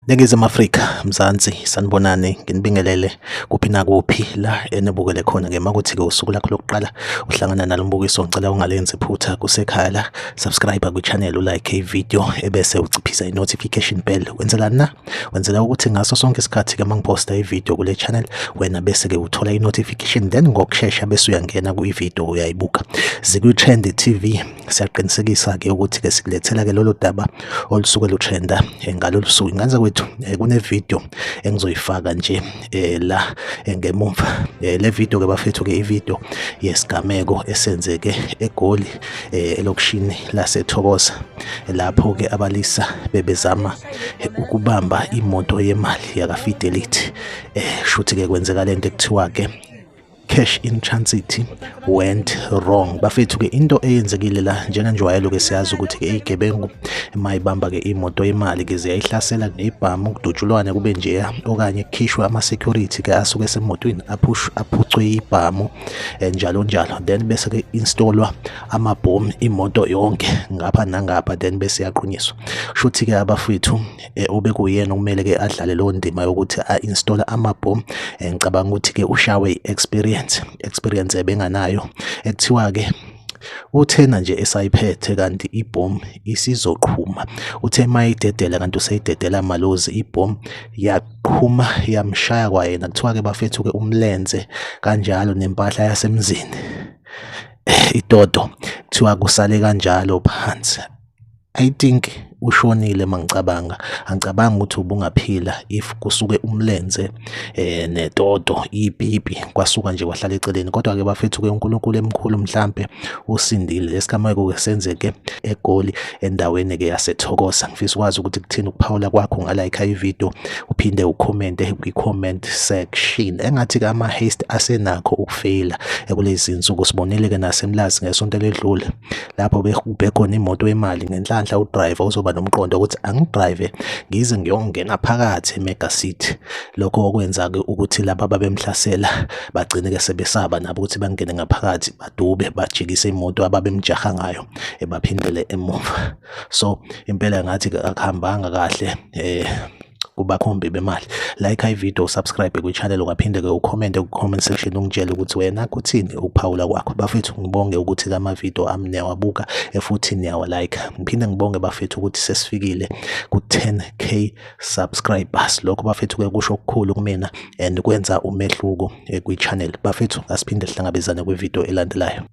Ningizimu Afrika, Mzansi, sanibonani, nginibingelele kuphi nakuphi la enibukele khona-ke makuthi-ke usuku lakho lokuqala uhlangana nalo mbukiso ngicela ungalenzi iphutha kusekhaya la, subscribe kwi-channel, ulike i-video ebese uciphisa i-notification bell. Wenzelani na? Wenzela ukuthi ngaso sonke isikhathi-ke mangiposta i-video kule channel wena bese-ke uthola i-notification, then ngokushesha bese uyangena kwi-video uyayibuka. Zikwi-Trend TV siyaqinisekisa-ke ukuthi-ke sikulethela-ke lolo daba olusuke lutrenda ngalolu suku. Inganza kwethu kune video engizoyifaka nje la ngemumva. Le video ke bafethu ke ivideo yesigameko esenzeke eGoli elokishini laseThokoza, lapho ke abalisa bebezama ukubamba imoto yemali yakaFidelity. Shuthi ke kwenzeka lento ekuthiwa ke cash in transit went wrong. Bafethu ke into eyenzekile la njenganjwayelo ke siyazi ukuthi ke igebengu mayibamba ke imoto yemali ke ziyayihlasela nebhamu, kudutshulwane kube nje okanye kukhishwe ama security ke asuke esemotweni aphucwe ibhamu njalo njalo, then bese ke installwa amabhomu imoto yonke ngapha nangapha, then bese yaqunyiswa. Shuthi ke abafethu ube kuyena okumele ke adlale lo ndima yokuthi a-install amabhomu. Ngicabanga ukuthi ke ushawe experience ebenganayo, ekuthiwa ke uthena nje esayiphethe kanti ibhomu isizoqhuma. Uthe mayidedela kanti usayidedela amalozi, ibhomu yaqhuma yamshaya kwayena. Kuthiwa ke bafethu ke umlenze kanjalo nempahla yasemzini itoto kuthiwa kusale kanjalo phansi. I think ushonile mangicabanga, angicabangi ukuthi ubungaphila if kusuke umlenze netoto ibhibi kwasuka nje kwahlala eceleni. Kodwa ke bafethu ke uNkulunkulu emkhulu mhlambe usindile. Lesigameko ke senzeke eGoli endaweni ke yaseThokoza. Ngifisa ukwazi ukuthi kuthini ukuphawula kwakho ngalike i-video, uphinde ucommente kwi-comment section. Engathi ke ama-haste asenakho ukufeyila kulezi zinsuku. Sibonile ke nasemlazi ngesonto ledlule lapho behubhe khona imoto yemali ngenhlanhla udriver uzoba nomqondo ukuthi angidrive ngize ngiyongena phakathi eMega City. Lokho okwenza ke ukuthi laba babemhlasela bagcine ke sebesaba nabo ukuthi bangene ngaphakathi badube bajikise imoto ababemjaha ngayo baphindele emuva. So impela ngathi akuhambanga kahle kubakhombi bemali. Like i-video, subscribe kwi-channel, ungaphinde ke ucommente ku-comment section ungitshela ukuthi wena kuthini ukuphawula kwakho. Bafethu ngibonge ukuthi lama-video ami niyawabuka futhi niyawalike. Ngiphinde ngibonge bafethu ukuthi sesifikile ku-10K subscribers. Lokho bafethu ke kusho okukhulu kumina and kwenza umehluko kwi-channel. Bafethu asiphinde sihlangabezane kwi-video elandelayo.